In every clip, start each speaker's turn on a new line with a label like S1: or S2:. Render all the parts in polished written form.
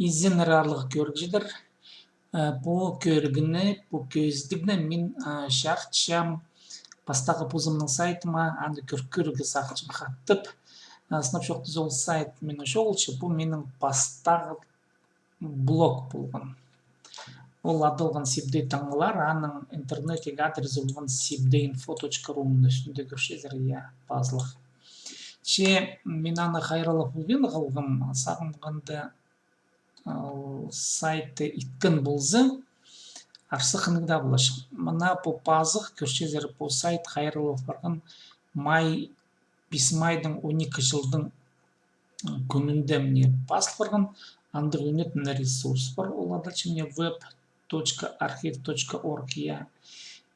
S1: изенрарлық көргідір. По көргіні, по көздігіні мен шақчам бастағы пузымның сайтыма анды көргі сақчым қаттып. Сынап шоқты зол сайт мен шоғылшы, бұл менің бастағы блог болған. Ол адылған сибдей таңылар, аның интернетеге адресі болған sibdeinfo.ru-ның үстінде көршезір базылық. Мен аны қайралық болген ғылғым сағынғанды сайты иткін болзы, арсы қынығда болашық. Мына по пазық көршезір по сайт қайралық барған бисмайдың 12 жылдың күнінде мне басыл барған андыр өнетін ресурс бар. Ол адалшы мне web.archive.org я.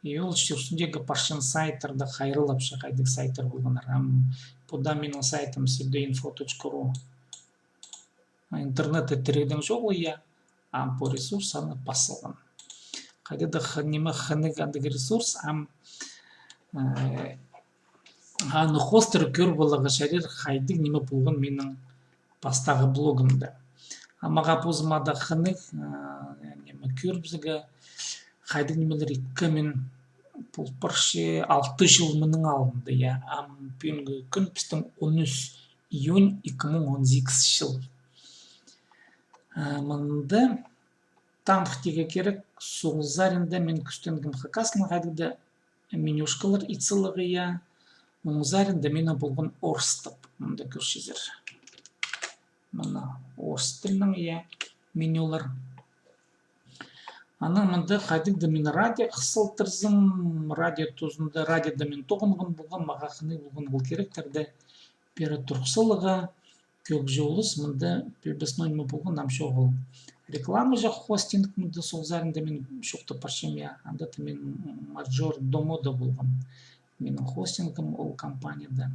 S1: И ол үстіндегі паршын сайттарды қайрылып шақайдық сайттар болғанар. Бұда менің сайтым sibdeinfo.ru интернетте тірегдің жоғы я, по ресурс аны басылған. Қайдады немі қынық андығы ресурс, аны хостер көр болығы шәрер қайдық немі болған менің бастағы блогымды. Амаға позымада қынық немі көр бізігі қайдық немелер иккі мен бұл бірше 6 жыл мұның алынды. Пүйінгі күн пістің 13 июнь 2018 жыл. Мұнды тамқтеге керек соғызарында мен күстенгім қақасының қайдыда менюшкалар ицылығы я. Мұңызарында мені болған орыстып. Мұнда көршезір. Мұна орыс тілінің я менюлар. Ана мұнда қайдыда мен радио қысылтырзым. Радио тұзында радиода мен тоғынғын болған, маға қыны болған ол керектерді бері тұрқсылыға көк жолыз мұнда бөлбесін ойымы болған намшы оғыл. Реклама жақ хостинг мұнда соғызарында мен шоқты паршым я. Андаты мен мажор домода болған. Менің хостингім ол компанияда.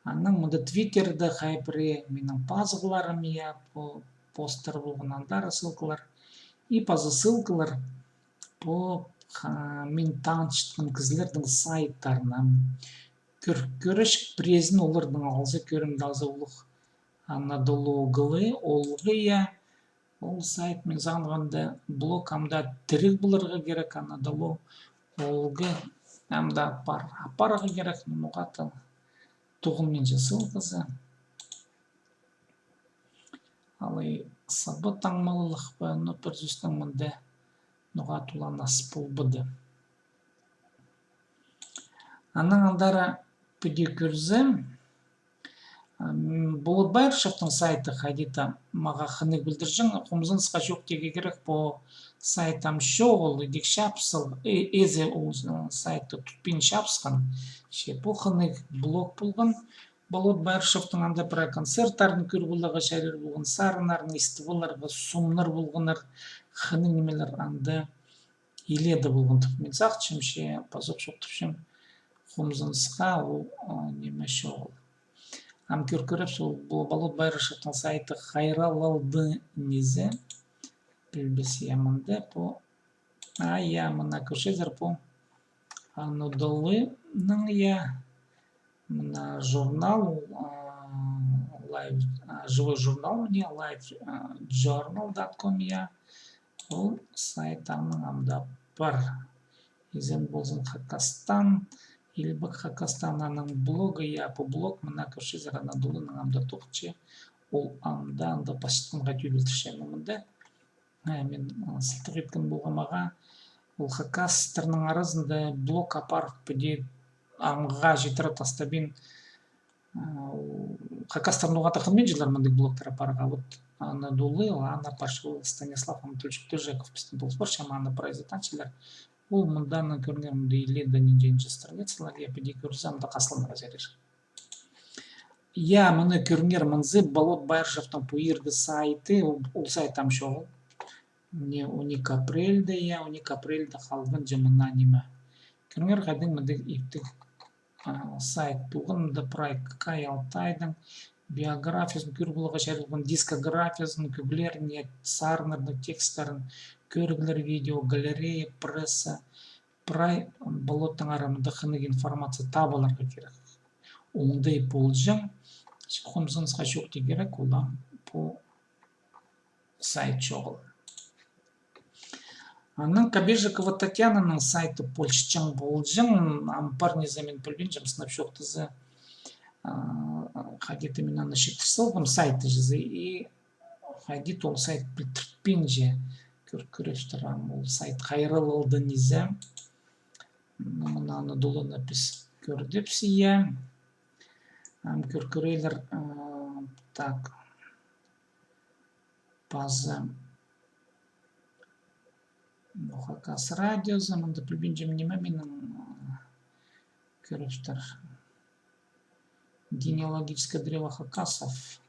S1: Анның мұнда твиттерді қайбірі менің пазығыларым я, постер болған андары ссылкалар. И пазы ссылкалар по мен танышытқан кізлердің сайттарынан. Көріш презін олардың алзы көрімді алзы олық анадологылы олғы я. Ол сайт мен заңғанда блог амда тірік бұлырға керек анадолу олғы амда апарға керек мұғаты тұғын мен жасыл қызы. Алай сабы таңмалылық ба, бір зүстің мұнда нұғатула насып болбыды. Аның алдары бүде көрзі, Болот Байыршевтың сайты қайдеті маға қыны білдіржің, қомызын сқа жоқ деге керек по сайтам шоғыл, едек шапсыл, езе ол сайты тұтпен шапсқан. Бұл қыны блог болған. Болот Байыршевтың анда бір концерттарын көр болығы шәрер болған, сарынарын, истывыларға, сумнар болғанар, қыны немелер анда еледі болған тұпмен сақчым ше, пазық шоқтыпшым, қомызын сқа ол неме шоғыл. Көріп сол Болот Байыршевтың сайты қайралалды незе білбесі ямынды по мына көршезір по анудолының я мына журнал живой журнал мне livejournal.com я ол сайтамның амда бар езен болзын Хакастан Илбак Хакастананың блогы я по блог мына көршезір анадолының амда тоқче ол анда пашыттымға түйбілтішемі мұнда. Мен сылтық еткен болғамаға ол Хакастырның арызында блог апарып бүде аңға жетірі тастабен Хакастырның оғата қылмен жылар мұндық блогтар апарға. Анадолы, ана пашыл Станислав Анатольевич Тужеков пістің болыс бар, шама ана прайзатанчылар. Ол мұнданы көргенімді еледі нинженші страницалар, я педи көрзамды қасылын разерер. Я мұны көргер мұнзы Болот Байыршевтың пойырды сайты, ол сайтам шоғыл. Мне 12 апрельді, я 12 апрельді қалғын жымына неме. Көргер қайдың мұндық иптік сайт болғын, мұнда проект Кай Алтайдың биографиясын көр болуға шәрілген дискографиясын, көглеріне, сарнардың текстарын, көргілер видео, галерея, пресса, прай болоттың арамында қынық информация табыларға керек. Ондай болжың, қомзынысқа шөкте керек, олам по сайт чоғыл. Аның Кабежикова Татьянаның сайты Польшчаң болжың, ампар незамен пөлбен жамсынап шоқтызы хадеті мен аны шеттірсілгім сайты жызы и хадет ол сайт білтіртпен же көріштірам ол сайт қайрылылды незе мұнаны долына біз көрдіпсия көркірейлер так базы Хакас радио заманда пөлбен жемнеме менің көріштір генеалогическое древо Хакасов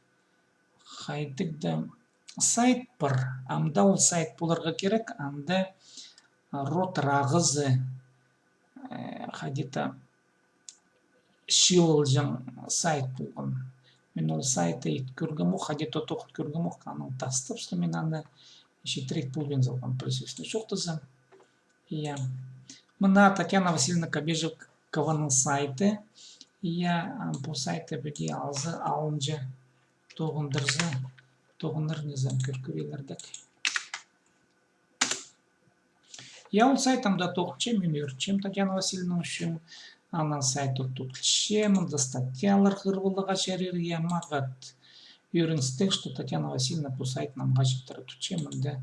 S1: хайдыгда сайт бар, амда ол сайт боларға керек, анда рот рағызы хадита шилылжың сайт болған. Мен ол сайты ет көргім оқ, хадита тоқыт көргім оқ, аның тастып, что мен аны шетрек болген залған процесіне шоқтызы. Мына Татьяна Васильевна Кабежикованың сайты, бұл сайты бөге алзы алынжы тоғындырзы тоғыныр незем көркірелердік. Ол сайтымда тоқчем, мен өрчем Татьяна Васильевна үшін, анан сайты тұтылшем, мұнда статьялар ғырвылыға шәрер, мағат үйріністік, что Татьяна Васильевна бұл сайтынан ғажыптары тұтшем, мұнда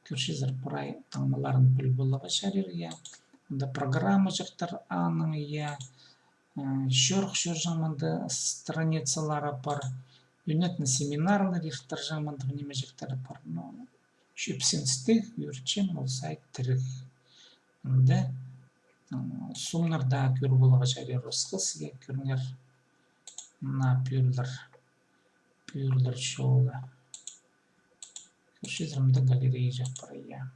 S1: көршезір пұрай таңмаларын бүлбіліға шәрер, мұнда программа жақтар аның, шорқ жаңманды страницалары бар, Юнетный семинарный рихтар жамандық неме жектары бар. Шөпсенстік, үрчем, ол сайт тірік. Онда сумнарда көр болыға жәрер осқыз, көріңер на пүйірлер шоуы. Көршезірімді галерея жақ бар.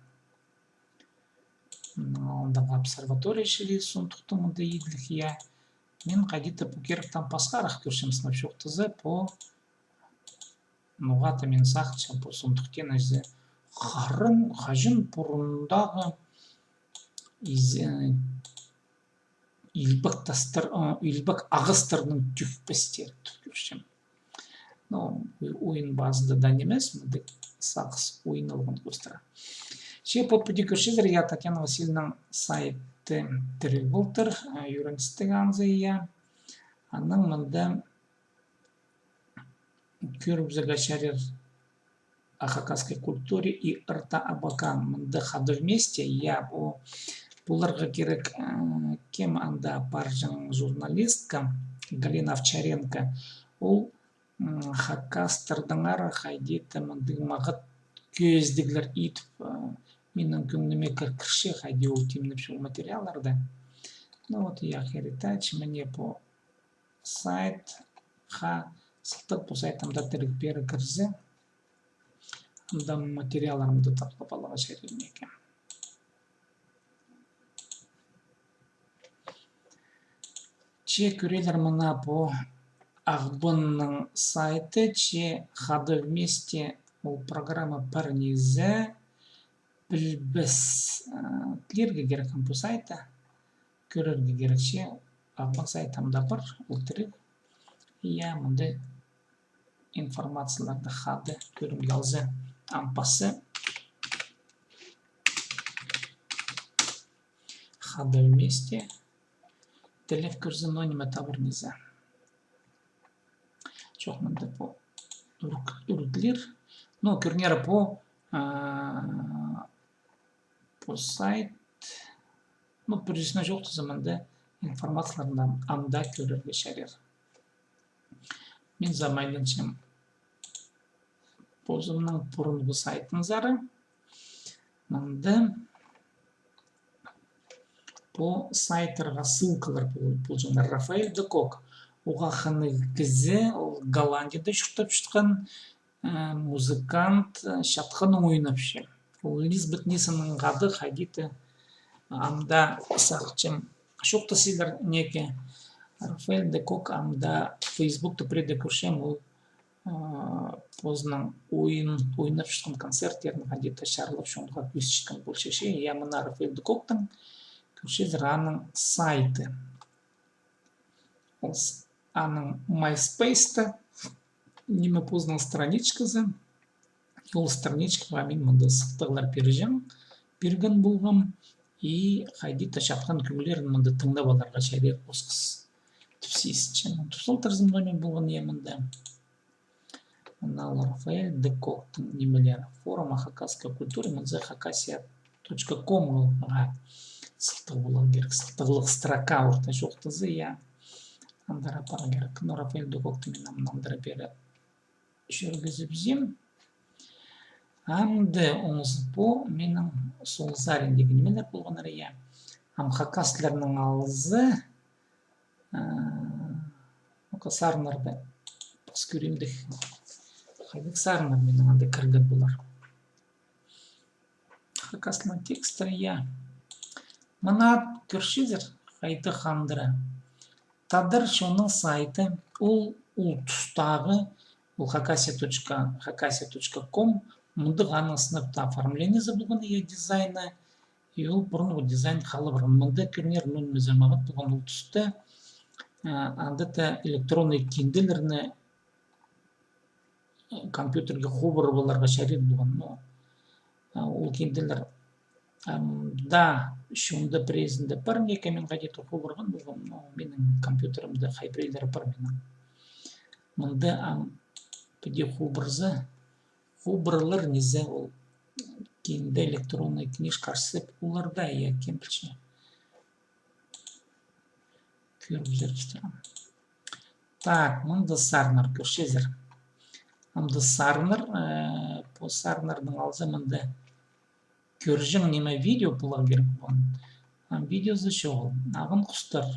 S1: Ондағы обсерватория шелі сондықтың мұнда еділік. Мен қадеті бұкеріктен пасқарақ көршем сынап шоқтызы по Нуғаты мен сақча бұл сондықтен әзі қажын бұрындағы үлбік ағыстырының түфпістері түкіршім. Ойын базыда дан емес, мұнды сақыс ойын алған көстіра. По пути көршезір, Татьяна Васильевнаның сайты тірі болтыр, үйріністік аңзы, аның мұнда көріп загашарер о хакасской культуре и рта абакан. Мында хады вместе, бұларға керек кем анда баржың журналистка Галина Овчаренко. Ол хакастырдың ары хайдеті мұндың мағыт көздігілер етіп менің көңіме кіркірше хайде ол темініп шол материаларды. Я херитач, мне по сайт сылтық бұл сайтымда тірік бері кірзі, анда материаларымды тапқып алыға шәрелмеке. Көрелер мұна бұл Ағбынның сайты, хады вместе ол программа парнезі білбіс тілерге керекім бұл сайты, көрерге керекше Ағбын сайтымда бар, ол тірік. Мұнды информацияларды хады көрімге алзы ампасы хады вместе телеф көрзі нониме табырнезі. Жоқ мұнды по үрділер. Көрнері по сайт. Бүрісіне жоқты заманды информацияларында анда көрерге шәрер. Мен замайлыншым позымның бұрынғы сайтын зары. Мұнды по сайтырға ссылкалар бұл жаңдар Рафаэль де Кок. Оға қаны кізі, ол Голландияда шықтап шыққан музыкант шатқаны ойнап ше. Ол Лизбет Нисаның ғады қадеті анда сақчым шоқты силер неке Рафаэль де Кок анда Фейсбукты преде көршем ол позның ойнап шыққан концерттерін қадеті шарлап шоңға көз шыққан бұл шеше. Мұна Рафаэль де Коктың көршезір аның сайты. Аның MySpace'та неме познал страничкасы. Ол страничкаға мен мында сықтығылар берген болғам, и қайди ташатқан күңілерін мында тыңдап аларға шәрер қосқыз. Тіпсейсічен. Тұсыл тұрзымда мен болған емінді. Мына Рафаэль Декоктың немелері. Форума хакасской культуры мынзы hakasia.com-ға сылтығы болған керек. Сылтығылық строка орта жоқтызы, я. Андара пара керек. Но Рафаэль Декокты мен амнамдыра бері жүргізіп зем. Амды оңыз по менің сол зарин деген немелер болғанары, я. Ам хакасларының алызы сарнарды бас көремдік. Қайдық сарнар менің анда кіргіт болар. Хакаслының текстері, я. Мына көршізір қайды қандыры. Тадыр шоның сайты ол тұстағы ол hakasia.com мұнды ғаны сыныпта оформление забылғаны е дизайны. И ол бұрын дизайн қалы бір. Мұнды көрнер нөлімізі мағыт болған ол түсті. Андыта электронный кинделеріне компьютерге хобыр боларға шәрет болған. Ол кинделер да, шунда презінде бар, неке мен ғадеті хобырған болған. Менің компьютерімді хайбрейлері бар менің. Мұнды піде хобырзы, хобырлар незе ол кейінде электронный книжкасы оларда, я кем білші. Көріп жүрістірім. Так, мұнды сарнар көршезір. Мұнды сарнар, по сарнардың алзы мұнды көржің неме видео болар керек болған. Видеозы шоғыл. Ағын құстар.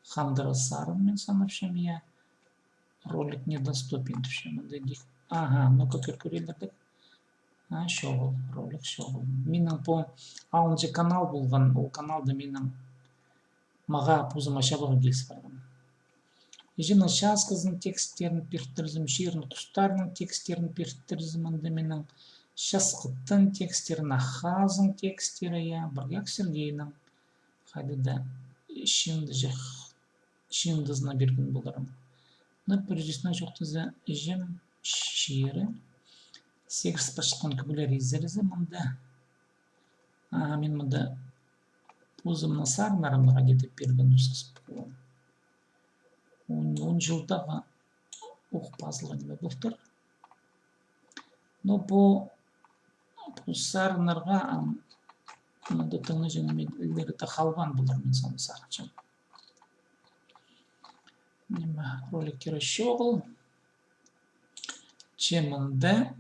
S1: Хандыры сарын мен санапшым, я. Ролик недоступен түшем. Ага, ну-ка көрелердік. Шоғыл, ролик шоғыл. Менің по алыншы канал болған, ол каналда менің маға пузыма шабығы келіс барған. Ежімнің шасқызын тексттерін перттірізім, шерін құстарының тексттерін перттірізім, анда менің шасқыттың тексттерін, ахазың текстері, я, біргек Сергейінің қайды да шендізіна берген боларым. Но пережесіне жоқтызы жем шері, сегіз пашыққан күбілер езерізі мұнда. Мен мұнда пузымны сарнарымды ғадетіп берген ұсыз болуым. 10 жылдағы оқпазылға неме бұлтыр. Но по сарнарға мұнда тыңы женемелері қалған болар мен соны сақычым. Неме роликтері шоғыл. Чемінде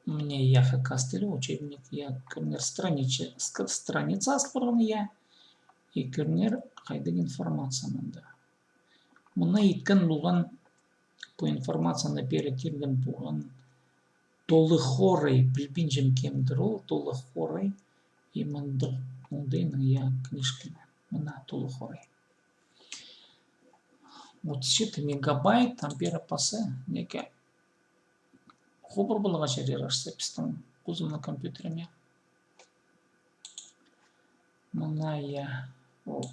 S1: мне я хакастылі учебник, я көрнер страница аспырғын, я. И көрнер қайдық информация мұнда. Мұна еткен болған по информацияны бері келген болған толы хорай білбен жем кемдір ол, толы хорай и мұндайның я книжкіні. Мұна толы хорай. 37 мегабайт, там бері пасы неке хобыр болыға жәрер ашса пістің ұзымны компьютеріме. Мұна я ол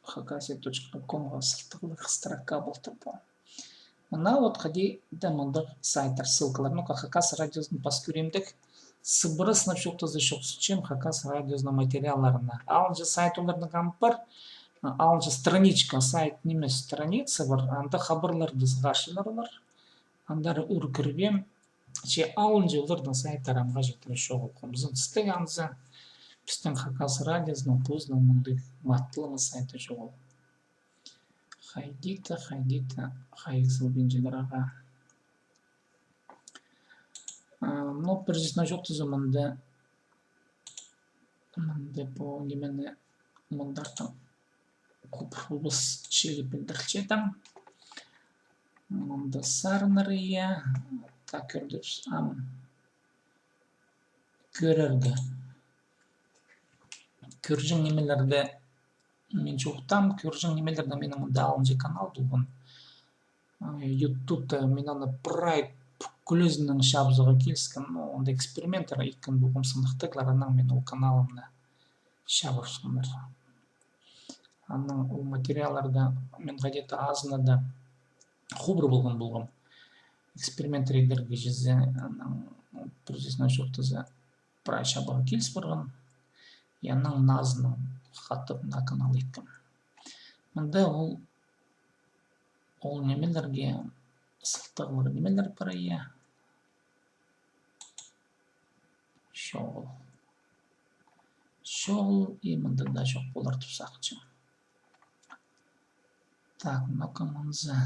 S1: hakasia.com-ға сылтығылық строка болтыр бұл. Мұна отқади да мұндық сайттар ссылкалар. Ну-ка, Хакас радиосын пас көремдік. Сыбыры сынып шоқтызы шоқсычем Хакас радиосына материаларына. Алынжы сайт олардың қампыр, алынжы страничка, сайт немес страница бар. Анда хабырларды зғашылар олар. Андары үркірбем. Че алынжы олардың сайттарамға жетірі шоғыл қомзын. Стыг анзы. Біздің Хакас радиосының позның мұндық маттылымы сайты жоғыл. Хайдита, хайықсыл бенжелер аға. Но біржесіне жоқтызы мұнды по немені мұндардың құпырбыз шелі білдірчетім. Мұнды сарнария. Так көрдіріс. Көрерді. Көржің немелерді мен жоқтам. Көржің немелерді менің мұнда алынжы канал болған. Ютубта мен аны прайд күлізінің шабзыға келіскен. Онда эксперименттер еткен болғым сындықтықларынан мен ол каналымны шабыр сондар. Анның ол материаларда мен ғадеті азына да хубыр болған болғым. эксперимент рейдерге жезе процесс жоқтызы прайша баға келіс барған яның назының қатып на канал еткім мында ол немелерге сылтығылыр немелер бар иә шоғыл и мында да жоқ болар тұсақчы так мына команзы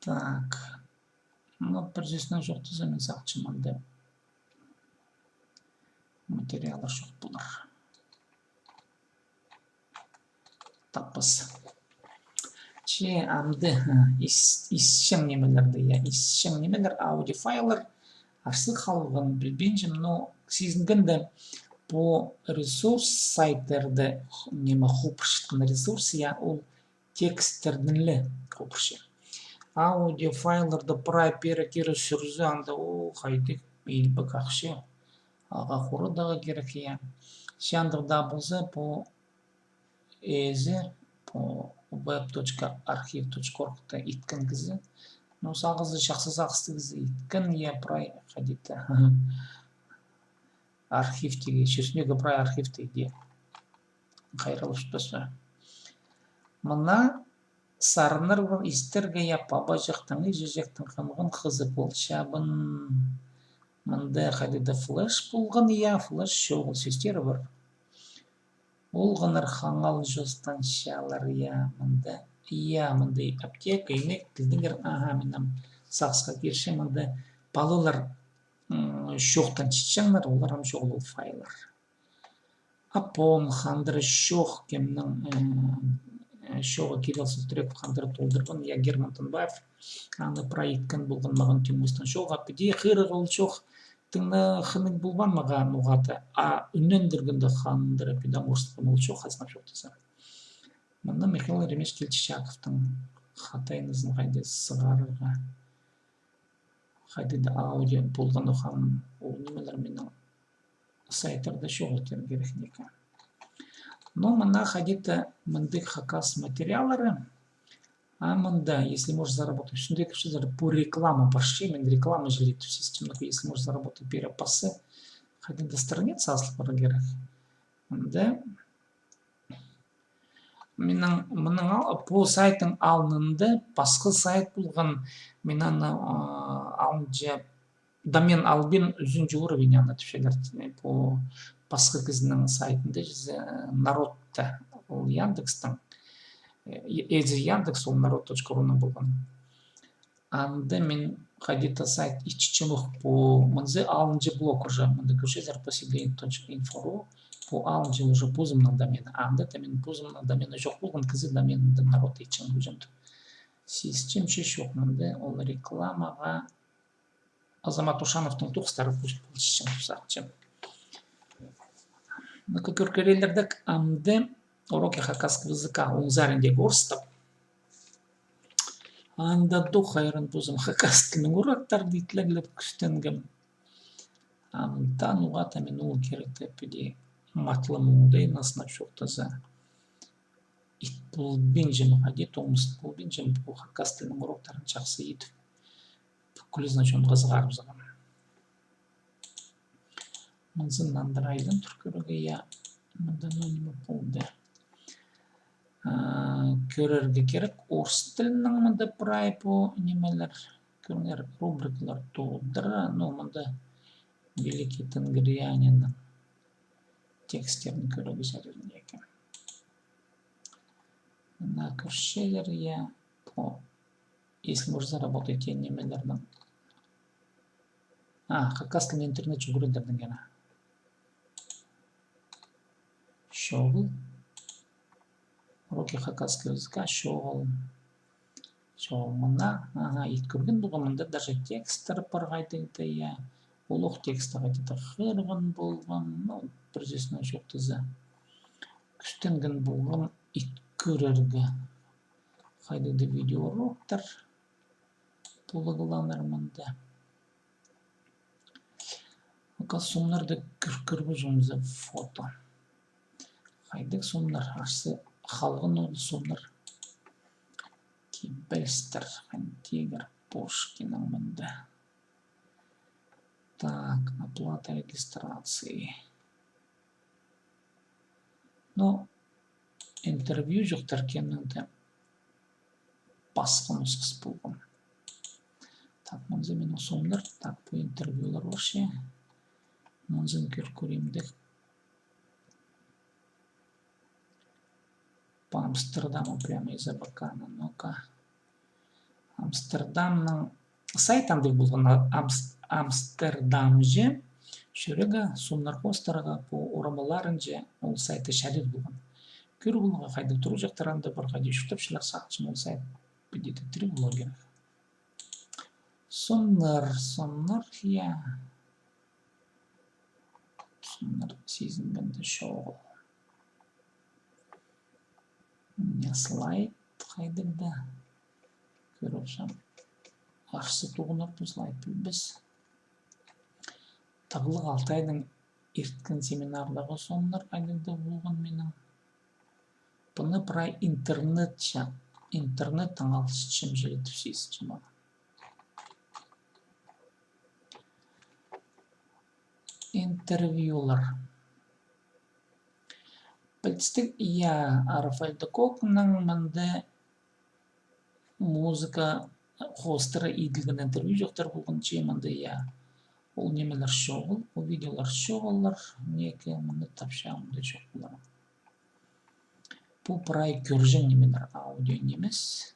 S1: так мына процессна жоқты замен сақчы мында материалы жоқ болар таппыз че амды исшен немелерді я исшен немелер аудиофайлар арсы қалған білбенжім но сезінгенде по ресурс сайттарды неме хупыршытқан ресурс я ол тексттердінлі хупыршы аудиофайларды прай перекері сүрзі анда о қайдек мейлбі қақшы аға құры дағы керек я шандығда болса по эзе по web.archive.org-та иткін кізі но сағызы шақсы сақысты кізі иткін я прай қадетті архивтеге шешінегі прай архивтеге қайрылыш бөсі мына сарыныр бір истерге я паба жақтың жежектің қамығын қызы бол шабын мында қадеті флеш болған я флеш шоғыл сестері бар ол ғыныр қаңал жостан шалар я мында аптека емек тілдіңгер менің сақсқа керші мында балылар шоқтан чичаңлар оларам шоғыл файлар апон қандыры шоқ кемнің шоғы кирилсыз түрек қандыры толдырған я Герман Тынбаев аны проекткін болған маған түймістан шоқ апыде қырық ол шоқ тыңна хының болған маған оғаты үннендіргінді қандыры педаморстықы ол шоқ қасынап шоқтаса мұны Михаил Ремеш Келчишаковтың қатайнызын қайды сығарыға қайдеді аудио болған оған ол немелер менің сайттарда шоқ өтер керек неке но мына қайдеті мындық хакас материалары мында, если можешь заработать, по рекламу пошли, мен реклама желит в систему, если можешь заработать перепасы, хотя до страницы асыл барагерах. Да. Менің по сайтың алынында, басқа сайт болған, менің алынжа, домен албен үзінші уровень анатышелер по басқа кізінің сайтында, народта, ол Яндекстың. Эдзи Яндекс ол народ.ру болған. Анда мен қадета сайт иччемых по мынзе алынжы блок уже. Мында көршезер поселение.info.ru по алынжы уже позымның домені. Анда домен позымның домені жоқ болған кізі доменді народ иччен көжімді. Системші жоқ мында ол рекламаға Азамат Ушановтың тоқстары көшіп сақчым. Нұқы көркерелердік амды уроки хакасского языка унзарендегі орыстап. Анда дұқайрын бұзым хакасскінің урақтар дейтләгіліп күстенгім. Амдан уғата мен ол керекті піде матлымыңдай насынап шоқтаза. Ит бұл бенжім ғадет, оңыст бұл бенжім бұл хакасскінің урақтарын жақсы етіп. Бүкілі значон ғызғарып заған. Мұнзын нандырайдың түркірігі я мұндан өнімі болды. Көрерге керек орыс тілінің мұнда прай по немелер көріңер рубрикалар толдыры но мұнда великий тенгриянинның тексттерін көреге жарырын екен мына көршелер я по если можно заработать те немелердің хакас тілін интернет жүгіріндердің гена шоғыл уроки хакасского языка шоғыл мына ит көрген болған мұнда даже текстер бар қайтыңды я олық тексті қайтыды қырғын болған бірзесіне жоқтызы күстенген болған ит көрерге қайдыды видео уроктар толығыланыр мұнда сомнарды көрбі жұмызы фото қайдық сомнар ашсы халғын ол сомнар Кибельстер, Хантигер, Пушкиным мында. Так, оплата регистрации. Но интервью жоқтар кемніңді басқа нұсқыс болған. Так, мұнзы мен осомдар. Так, бұл интервьюлар вообще. Мұнзын көремдік. По Амстердаму прямо из Абакана. Ну-ка. Амстердамның сайтандық болған Амстердам же шөрегі сомнар қостарға по орамаларын же ол сайты шәрет болған. Көрі болуға қайды тұру жақтаранда бір қайды шүктіпшілер сақчын ол сайт бедеті түрі болу керек. Соннар, я. Соннар сезінгенді шоғыл. Не слайд қайдырда. Көріп жам. Ашсы туғынар бұл слайд біз. Тағылық Алтайдың ерткін семинарлығы соннар қайдырда болған менің. Бұны про интернет жам. Интернеттің алысычым желетіп сейсічім ана. Интервьюлар. Білістік, Рафаэль Декокның мінді музыка хостыры иділген интервью жоқтар болған че мінді, ол немелер шоғыл, ол видеолар шоғылар, неке мінді тапшағымды жоқ болар. Бұл прай көржен немелер аудио немес.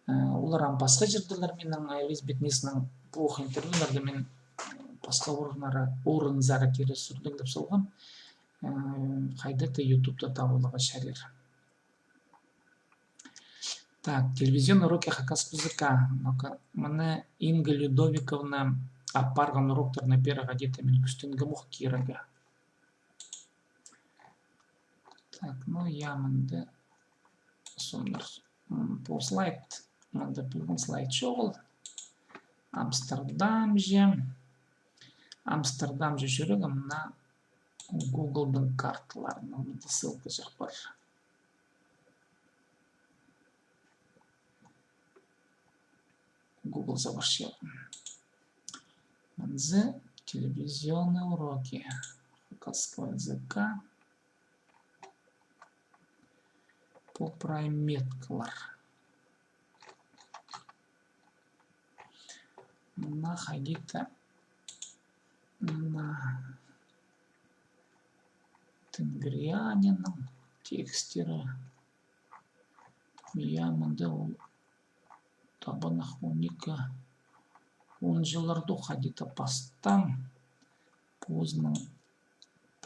S1: Оларан басқа жерділер менің Элизабет Нисінің плох интервьюларды мен басқа орынзары кері сүрдің деп солғам. Қайдаты ютубта табылыға шәрер. Так, телевизионный уроки хакасского языка. Міне Инга Людовиковна апарған уроктар на первого где-то мен күстінгі мұқ керігі. Так, я мінді сондар. По слайд, мінді білген слайд шоғыл. Амстердам же жүрегі мұна Google-дың карталарына мұнда ссылка жақ бар. Google завершил. Мінзі телевизионные уроки хакасского языка. По прайметкалар. Мұна қайдеті на Тенгриянинның текстері. Мұнда ол табанақ 12 жыларды қадеті пастан позының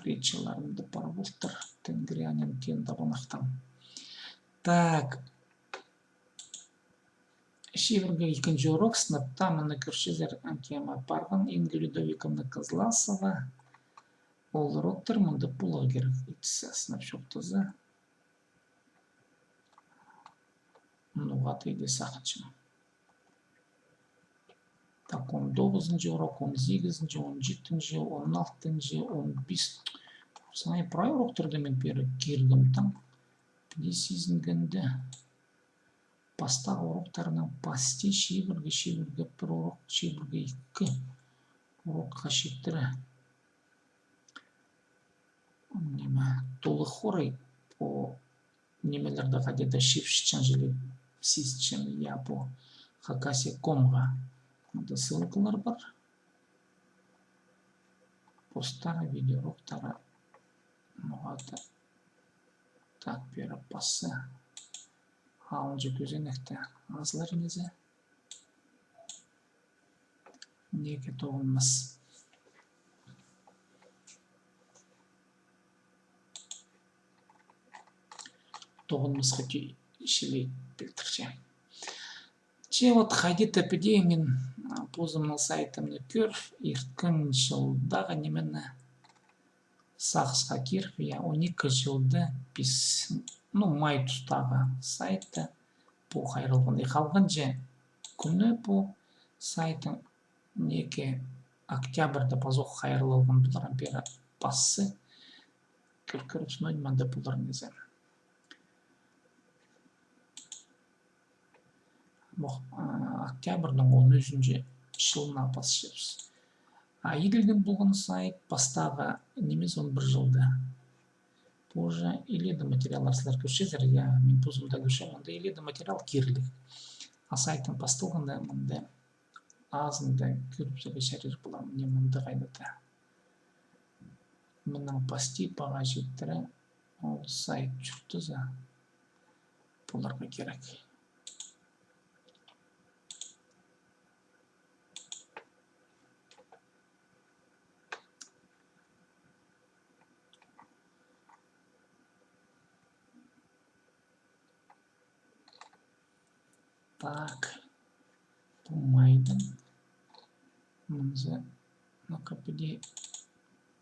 S1: притчаларында бар болтыр. Тенгриянин кен табанақтан. Так. Шеверге екінші урок сыныпта мұны көршізер әнкема барған Инга Людовиковна Козласова. Ол уроктар мұнда бұлы керек етісі сынып жоқтызы. Мұнуға тейді сақычым. Так, 19-інші урок, 18-інші, 17-інші, 16-інші, 15. Санай прай уроктарды мен бері кердім таң. Біде сезінгенді. Бастағы уроктарынан пасте шебірге бір урок, шебірге 2 урокқа шектірі. Толы хорай по немелерді қадеда шепшічен желі сесічен по хакасе.комға. Мұнда ссылкалар бар. Постары, видеоуроктары. Мұғаты. Так, бері басы. Алынжы көзенекті азлар незі. Неге тоғынмыз. Тоғынмызға шелей білдірше. Че вот қайдеті піде мен позымның сайтымны көр, ерткін жылдағы немені сақысқа керіп, 12 жылды біз, май тұстағы сайты бұл қайрылғындай қалған же. Күні бұл сайтын неке октябрьда базоқ қайрылғын бұларын бері басы көріп сынойын мәнді бұларын езен. октябрьдың 13 жылына басшыбыз. Егілген болған сайт бастағы немес 11 жылда. Позже иледі материалдар сілер көрсезер, мен тозымда көрсем, онда иледі материал керлік. Сайттың бастылғанда мұнда азында көріп сөйле шәрер бұлам, не мұнда қайдады. Мұның пасти баға жеттірі, ол сайт жүрді за бұларға керек. Так, помайдым. Мынзы накопили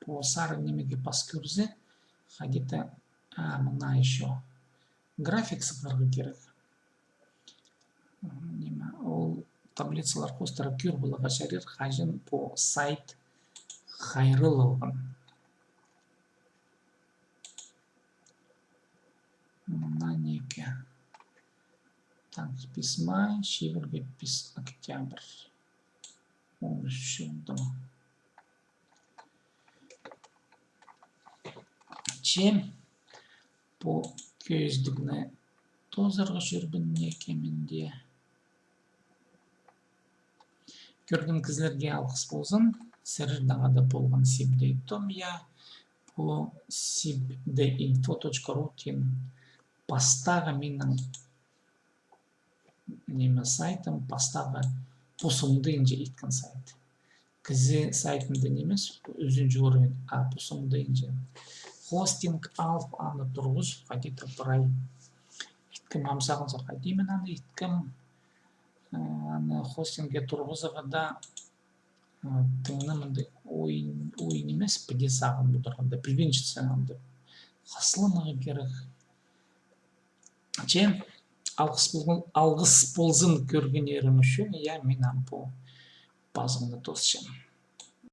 S1: по сары немеге паскүрзе. Ходите, мына еще график сықырғы керек. Ол таблицалар қостары көр бұлыға шәрер қажын по сайт қайрылығын. Мына неке. Так, письма, шеверге октябрь. 13 жылдың. Чем по көздігіне тозырғы жүрбін некемінде. Көрген кізлерге алғыс болсын. Сәрірдағада болған сибдейтом я по sibdeinfo.ru пастағы менің неме сайтым, пастағы посымды инже еткен сайт. Кізе сайтында немес, өзінші орын, посымды инже. Хостинг алып аны тұрғыз, қадеті бұрай. Иткім амсағын соқа деймін аны, иткім хостинге тұрғызығыда тыңнымынды ой немес, піде сағын бұдырғанда, бірбеншітсен аңды. Қасылымығы керек. Чем алғыс болзын көрген ерім үшін, мен ампо базыңды тосшым.